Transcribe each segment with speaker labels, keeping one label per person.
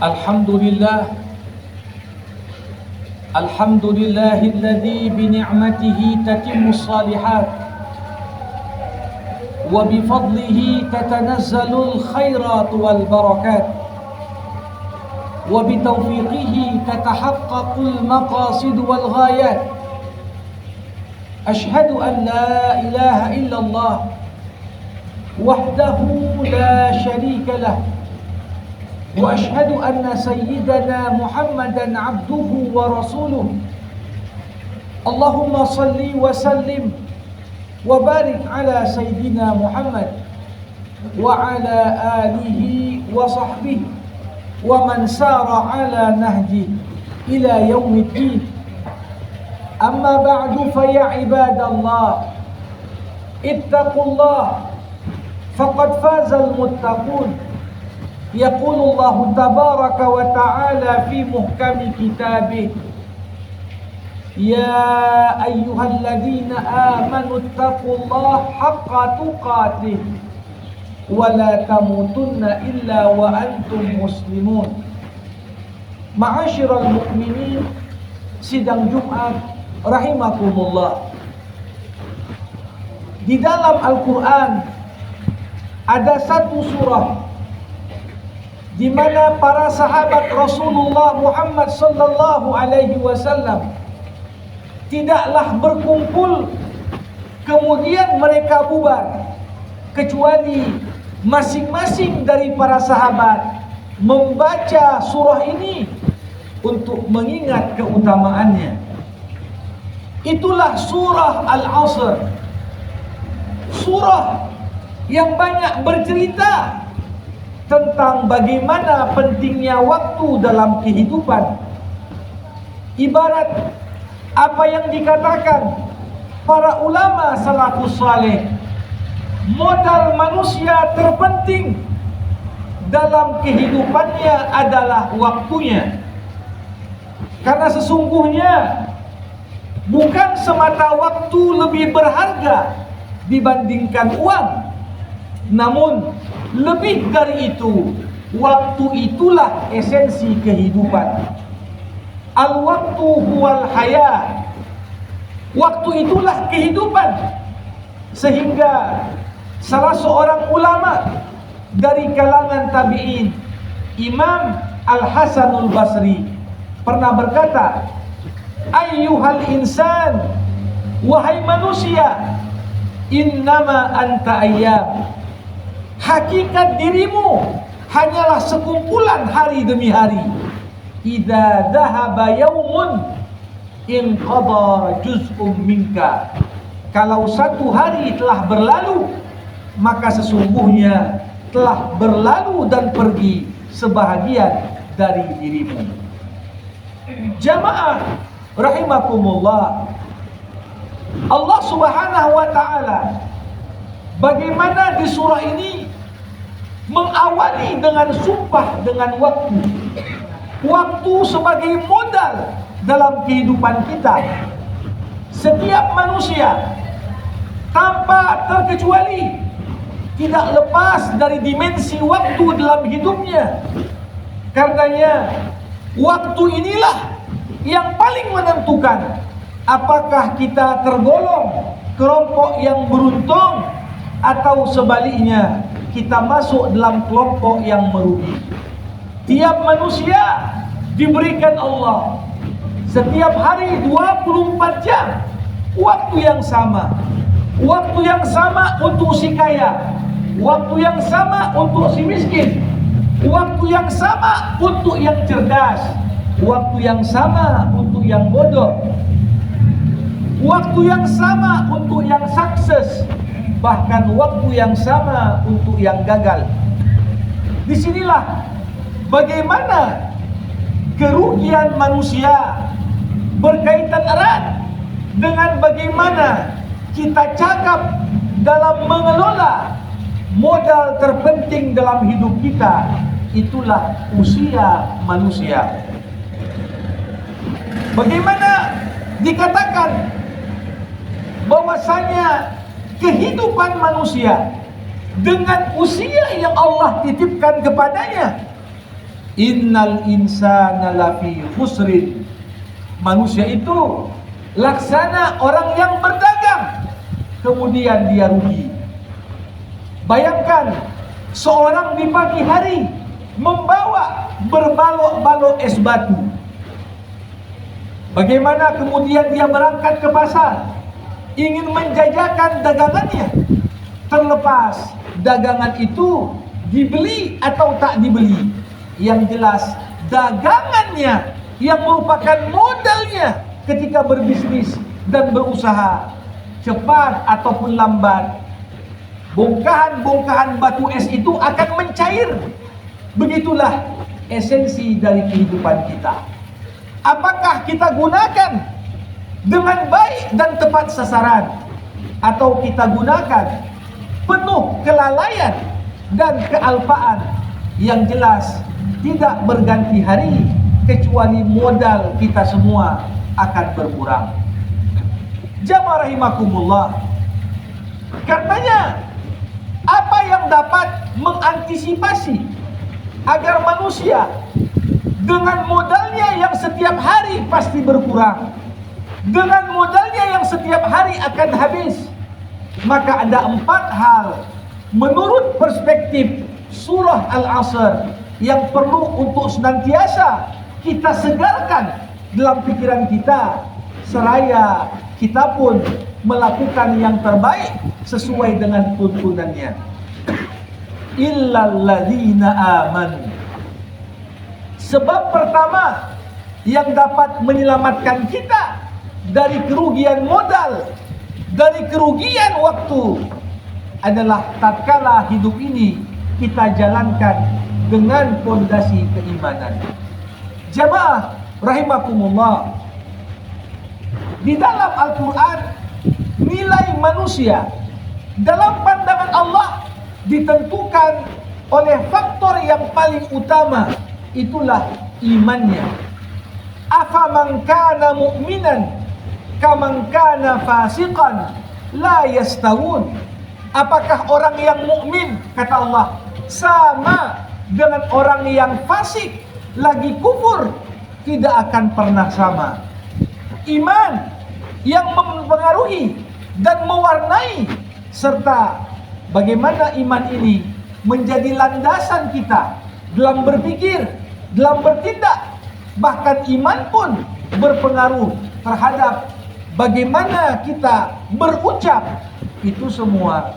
Speaker 1: Alhamdulillah Alhamdulillahilladzi bini'matihi tatimmus salihat wa bifadlihi tatanazzalul khairat wal barakat wa bitaufiqihi tatahaqqaqul maqasid wal ghayat. Ashhadu an la ilaha illallah wahdahu la syarika lah wa ashhadu anna sayyidana Muhammadan abduhu wa rasuluh. Allahumma salli wa sallim wa barik ala sayyidina Muhammad wa ala alihi wa sahbihi wa man sara ala nahji ila yaumiddin. Amma ba'du, fa ya ibadallah ittaqullah faqad fazal muttaqun. Yaqulu Allah tabaraka wa ta'ala fi muhkami kitabih, ya ayyuhalladzina amanu ittaqullaha haqqa tuqatih wa la tamutunna illa wa antum muslimun. Ma'asyiral mu'minin, sidang Jumat rahimakumullah. Di dalam Al-Quran ada satu surah di mana para sahabat Rasulullah Muhammad sallallahu alaihi wasallam tidaklah berkumpul kemudian mereka bubar, kecuali masing-masing dari para sahabat membaca surah ini untuk mengingat keutamaannya. Itulah surah Al-Asr, surah yang banyak bercerita tentang bagaimana pentingnya waktu dalam kehidupan. Ibarat apa yang dikatakan para ulama salafus saleh, modal manusia terpenting dalam kehidupannya adalah waktunya. Karena sesungguhnya bukan semata waktu lebih berharga dibandingkan uang, namun lebih dari itu, waktu itulah esensi kehidupan. Al-waktu huwal haya. Waktu itulah kehidupan. Sehingga salah seorang ulama dari kalangan tabi'in, Imam Al-Hasanul Basri, pernah berkata, ayyuhal insan, wahai manusia, innama anta ayyam. Hakikat dirimu hanyalah sekumpulan hari demi hari. Idza dhahaba yaumun inqadha juz'un minka. Kalau satu hari telah berlalu, maka sesungguhnya telah berlalu dan pergi sebahagian dari dirimu. Jamaah rahimakumullah, Allah Subhanahu wa ta'ala bagaimana di surah ini mengawali dengan sumpah dengan waktu. Waktu sebagai modal dalam kehidupan kita. Setiap manusia tanpa terkecuali tidak lepas dari dimensi waktu dalam hidupnya. Karenanya waktu inilah yang paling menentukan apakah kita tergolong kelompok yang beruntung atau sebaliknya kita masuk dalam kelompok yang merugi. Tiap manusia diberikan Allah setiap hari 24 jam waktu yang sama. Waktu yang sama untuk si kaya, waktu yang sama untuk si miskin, waktu yang sama untuk yang cerdas, waktu yang sama untuk yang bodoh, waktu yang sama untuk yang sukses, bahkan waktu yang sama untuk yang gagal. Disinilah bagaimana kerugian manusia berkaitan erat dengan bagaimana kita cakap dalam mengelola modal terpenting dalam hidup kita. Itulah usia manusia. Bagaimana dikatakan bahwasanya kehidupan manusia dengan usia yang Allah titipkan kepadanya Innal insana lafi khusrin. Manusia itu laksana orang yang berdagang, kemudian dia rugi. Bayangkan seorang di pagi hari membawa berbalok-balok es batu. Bagaimana kemudian dia berangkat ke pasar, ingin menjajakan dagangannya. Terlepas dagangan itu dibeli atau tak dibeli, yang jelas dagangannya yang merupakan modalnya ketika berbisnis dan berusaha, cepat ataupun lambat, bongkahan-bongkahan batu es itu akan mencair. Begitulah esensi dari kehidupan kita. Apakah kita gunakan dengan baik dan tepat sasaran, atau kita gunakan penuh kelalaian dan kealpaan yang jelas tidak berganti hari, kecuali modal kita semua akan berkurang. Jamaah rahimakumullah. Karenanya, apa yang dapat mengantisipasi agar manusia dengan modalnya yang setiap hari pasti berkurang, dengan modalnya yang setiap hari akan habis, maka ada 4 hal menurut perspektif surah Al-Asr yang perlu untuk senantiasa kita segarkan dalam pikiran kita, seraya kita pun melakukan yang terbaik sesuai dengan tuntunannya. Illal ladzina amanu. Sebab pertama yang dapat menyelamatkan kita dari kerugian modal, dari kerugian waktu, adalah tatkala hidup ini kita jalankan dengan fondasi keimanan. Jamaah rahimakumullah, di dalam Al-Quran nilai manusia dalam pandangan Allah ditentukan oleh faktor yang paling utama, itulah imannya. Afaman kana mu'minan kaman kana fasiqan la yastawun. Apakah orang yang mukmin, kata Allah, sama dengan orang yang fasik lagi kufur? Tidak akan pernah sama. Iman yang mempengaruhi dan mewarnai, serta bagaimana iman ini menjadi landasan kita dalam berpikir, dalam bertindak. Bahkan iman pun berpengaruh terhadap bagaimana kita berucap. Itu semua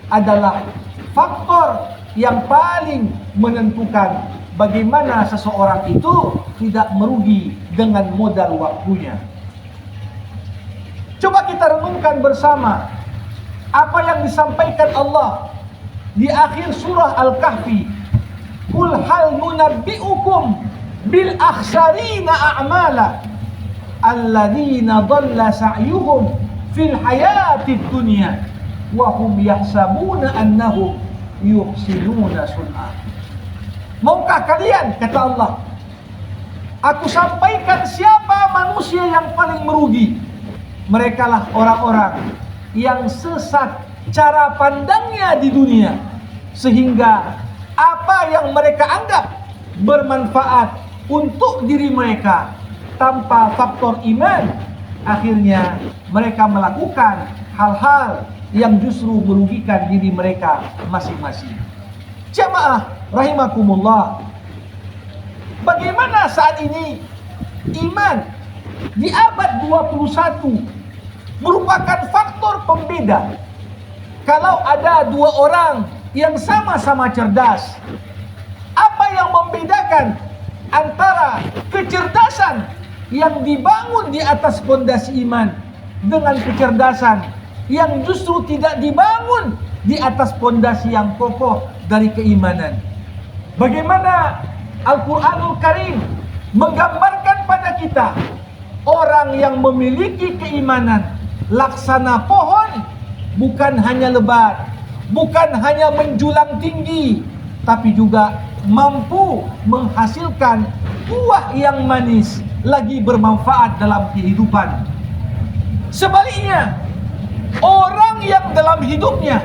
Speaker 1: adalah faktor yang paling menentukan bagaimana seseorang itu tidak merugi dengan modal waktunya. Coba kita renungkan bersama apa yang disampaikan Allah di akhir surah Al-Kahfi. Qul hal nunabbi'ukum bil akhsarina a'mala alladzina dhalla sa'yuhum fil hayatid dunya wa hum yahsabuna annahum yuhsinuna sun'a. Maukah kalian, kata Allah, aku sampaikan siapa manusia yang paling merugi? Merekalah orang-orang yang sesat cara pandangnya di dunia, sehingga apa yang mereka anggap bermanfaat untuk diri mereka tanpa faktor iman, akhirnya mereka melakukan hal-hal yang justru merugikan diri mereka masing-masing. Jamaah rahimakumullah, bagaimana saat ini iman di abad 21 merupakan faktor pembeda. Kalau ada 2 orang yang sama-sama cerdas, apa yang membedakan antara kecerdasan yang dibangun di atas fondasi iman dengan kecerdasan yang justru tidak dibangun di atas fondasi yang kokoh dari keimanan? Bagaimana Al-Quranul Karim menggambarkan pada kita orang yang memiliki keimanan laksana pohon, bukan hanya lebat, bukan hanya menjulang tinggi, tapi juga mampu menghasilkan buah yang manis, lagi bermanfaat dalam kehidupan. Sebaliknya, orang yang dalam hidupnya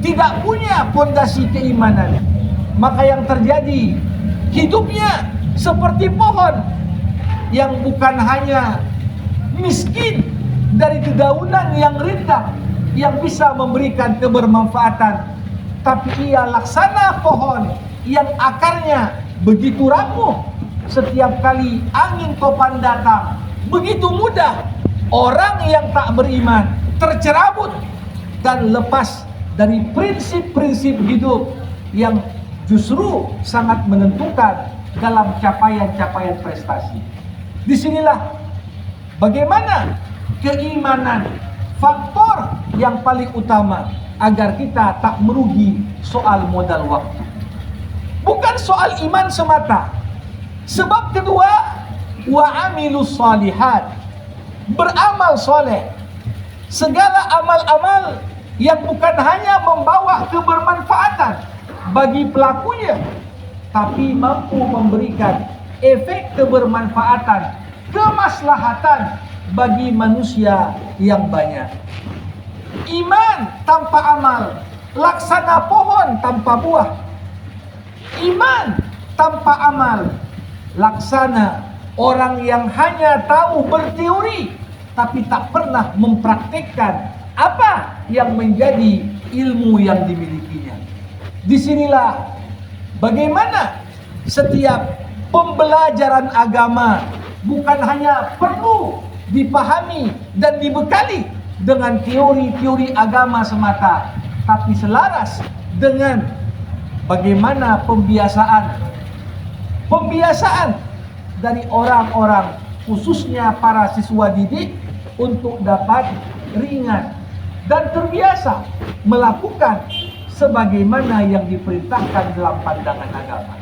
Speaker 1: tidak punya fondasi keimanan, maka yang terjadi hidupnya seperti pohon yang bukan hanya miskin dari dedaunan yang rindang yang bisa memberikan kebermanfaatan, tapi ia laksana pohon yang akarnya begitu rapuh. Setiap kali angin topan datang, begitu mudah orang yang tak beriman tercerabut dan lepas dari prinsip-prinsip hidup yang justru sangat menentukan dalam capaian-capaian prestasi. Disinilah bagaimana keimanan faktor yang paling utama agar kita tak merugi soal modal waktu. Bukan soal iman semata. Sebab kedua, wa amilus salihat, beramal soleh. Segala amal-amal yang bukan hanya membawa kebermanfaatan bagi pelakunya, tapi mampu memberikan efek kebermanfaatan, kemaslahatan bagi manusia yang banyak. Iman tanpa amal laksana pohon tanpa buah. Iman tanpa amal laksana orang yang hanya tahu berteori tapi tak pernah mempraktikkan apa yang menjadi ilmu yang dimilikinya. Disinilah bagaimana setiap pembelajaran agama bukan hanya perlu dipahami dan dibekali dengan teori-teori agama semata, tapi selaras dengan bagaimana pembiasaan dari orang-orang, khususnya para siswa didik, untuk dapat ringan dan terbiasa melakukan sebagaimana yang diperintahkan dalam pandangan agama.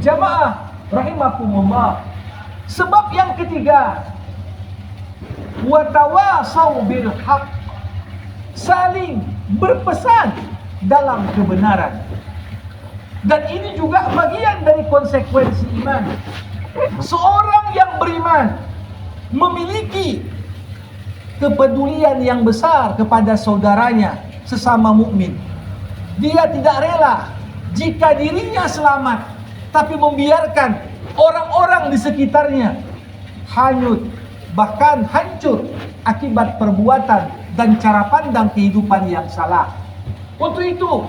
Speaker 1: Jamaah rahimakumullah. Sebab yang ketiga, wa tawasau bil haq, saling berpesan dalam kebenaran. Dan ini juga bagian dari konsekuensi iman. Seorang yang beriman memiliki kepedulian yang besar kepada saudaranya sesama mukmin. Dia tidak rela jika dirinya selamat, tapi membiarkan orang-orang di sekitarnya hanyut, bahkan hancur akibat perbuatan dan cara pandang kehidupan yang salah. Untuk itu,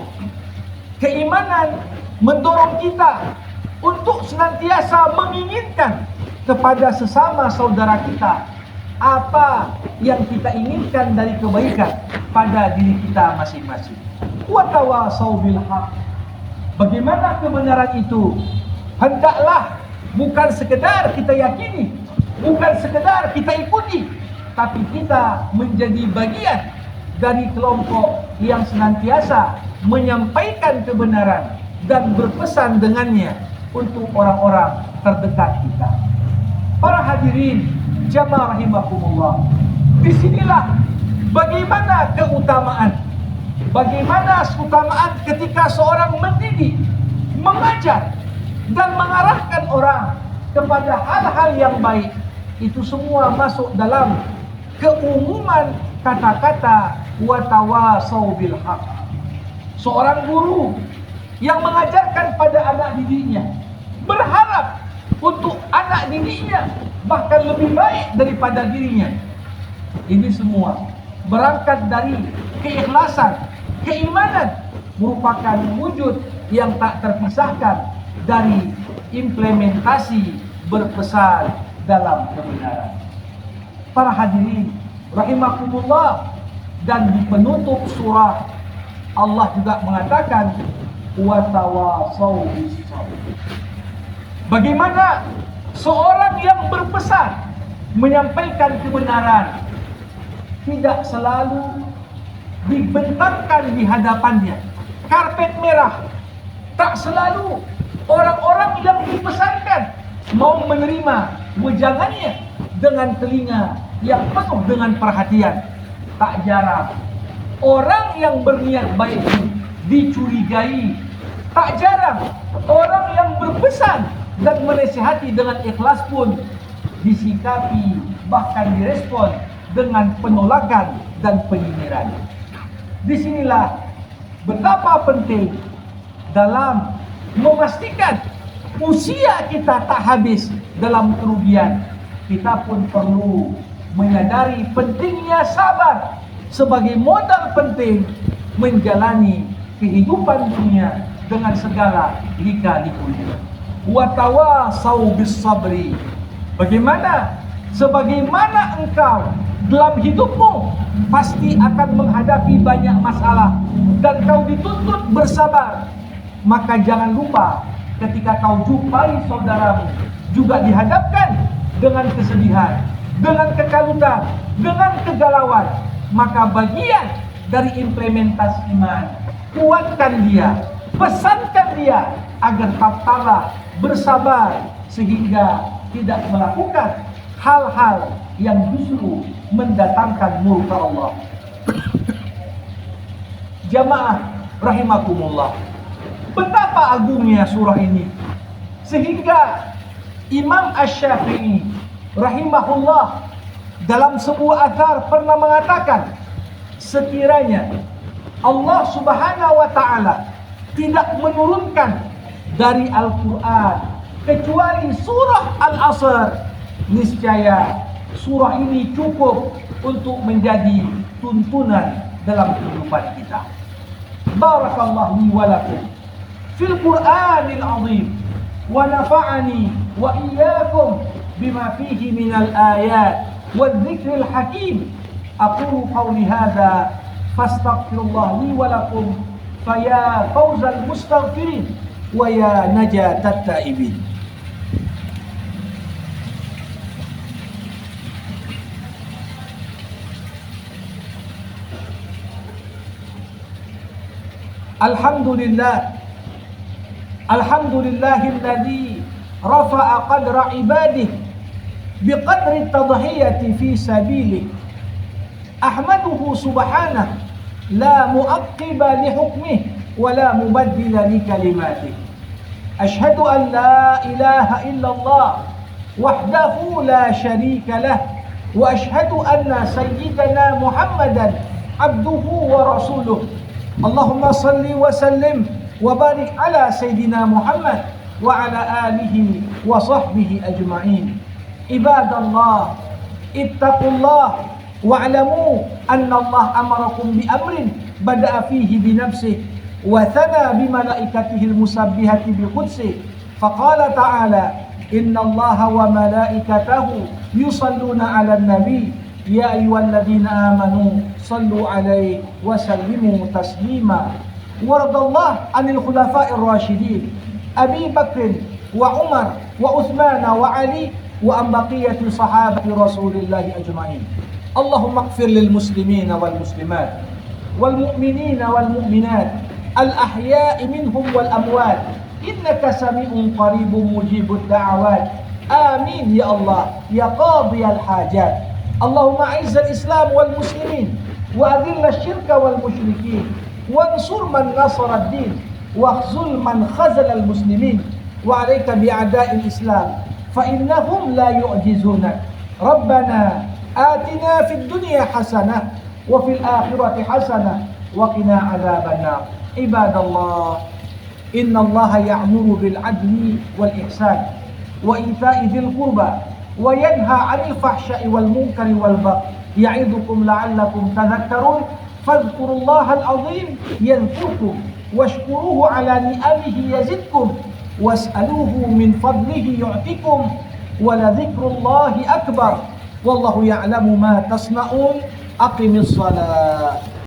Speaker 1: keimanan mendorong kita untuk senantiasa menginginkan kepada sesama saudara kita apa yang kita inginkan dari kebaikan pada diri kita masing-masing. Wa tawasau bil haq. Bagaimana kebenaran itu? Hendaklah bukan sekedar kita yakini, bukan sekedar kita ikuti, tapi kita menjadi bagian dari kelompok yang senantiasa menyampaikan kebenaran dan berpesan dengannya untuk orang-orang terdekat kita. Para hadirin jamaah rahimakumullah, disinilah bagaimana keutamaan ketika seorang mendidik, mengajar dan mengarahkan orang kepada hal-hal yang baik. Itu semua masuk dalam keumuman kata-kata wa tawasau bil haq. Seorang guru yang mengajarkan pada anak didiknya, berharap untuk anak didiknya bahkan lebih baik daripada dirinya. Ini semua berangkat dari keikhlasan, keimanan, merupakan wujud yang tak terpisahkan dari implementasi berpesan dalam kebenaran. Para hadirin rahimakumullah, dan di penutup surah Allah juga mengatakan wa tawasau bis sabr. Bagaimana seorang yang berpesan menyampaikan kebenaran tidak selalu dibentangkan di hadapannya karpet merah. Tak selalu orang-orang yang dipesankan mau menerima wejangannya dengan telinga yang penuh dengan perhatian. Tak jarang orang yang berniat baik dicurigai. Tak jarang orang yang berpesan dan menasihati dengan ikhlas pun disikapi, bahkan direspon dengan penolakan dan penyindiran. Disinilah betapa penting dalam memastikan usia kita tak habis dalam kerugian. Kita pun perlu menyadari pentingnya sabar sebagai modal penting menjalani kehidupan dunia dengan segala lika-likunya. Wa tawasau bis sabri. Sebagaimana engkau dalam hidupmu pasti akan menghadapi banyak masalah dan kau dituntut bersabar, maka jangan lupa ketika kau jumpai saudaramu juga dihadapkan dengan kesedihan, dengan kekalutan, dengan kegalauan, maka bagian dari implementasi iman, kuatkan dia, pesankan dia agar tabah, bersabar sehingga tidak melakukan hal-hal yang justru mendatangkan murka Allah. Jamaah rahimakumullah, betapa agungnya surah ini sehingga Imam Asy-Syafi'i rahimahullah dalam sebuah athar pernah mengatakan, sekiranya Allah Subhanahu wa taala tidak menurunkan dari Al-Qur'an kecuali surah Al-Asr, niscaya surah ini cukup untuk menjadi tuntunan dalam kehidupan kita. Barakallahu li wa lakum fil Qur'anil azim wa nafa'ani wa iyyakum bima fihi minal ayat wadh-dhikril hakim. Aqulu qawli hadza fastaghfirullah li wa lakum faya fawzal mustaghfirin wa ya najatat taibin. Alhamdulillahilladzi rafa'a qadra ibadihi biqadri tadhiyati fi sabilihi. Ahmaduhu subhanahu la mu'aqqiba li hukmihi wa la mubaddila li kalimatihi. Ashhadu an la ilaha illallah wahdahu la sharika lah wa ashhadu anna sayyidana Muhammadan abduhu wa rasuluh. Allahumma salli wa sallim wa barik ala sayyidina Muhammad wa ala alihi wa sahbihi ajma'in. Ibadallah, ittaqullah wa'lamu anna Allah amarakum bi amrin bada'a fihi bi nafsihi wa thana bi malaikatihi al-musabbihati bi qudsihi. Faqala ta'ala, inna Allah wa malaikatahu yusalluna 'alan nabi ya ayyuhalladzina amanu sallu 'alaihi wa sallimu taslima. Waradallahu 'anil khulafa'ir rasyidin Abi Bakr wa Umar wa Utsman wa Ali wa an baqiyati sahabati Rasulillah ajma'in. Allahumma ighfir lil muslimin wal muslimat wal mu'minin wal mu'minat al ahya'i minhum wal amwat innaka sami'un qaribun mujibud da'awat. Amin ya Allah ya qadiyal hajat. Allahumma a'izzal Islam wal muslimin wa adhillal syirka wal musyrikin wansur man nasara ad-din wakhzul man khazala al muslimin wa 'alaika bi a'da'il Islam fa innahum la yu'jizunak. Rabbana atina fid dunya hasanah wa fil akhirati hasanah wa qina 'adzaban nar. Ibadallah, innallaha ya'muru bil 'adli wal ihsan wa ita'i dzil qurba wa yanha 'anil fahsya'i wal munkari wal baghi ya'idukum la'allakum tadhakkarun. Fadhkurullahal 'azim yadhkurkum washkuruhu 'ala ni'amihi yazidkum was'aluhu min fadlihi yu'tikum wa la dzikrullahi akbar wallahu ya'lamu ma tasna'un. Aqimis shalah.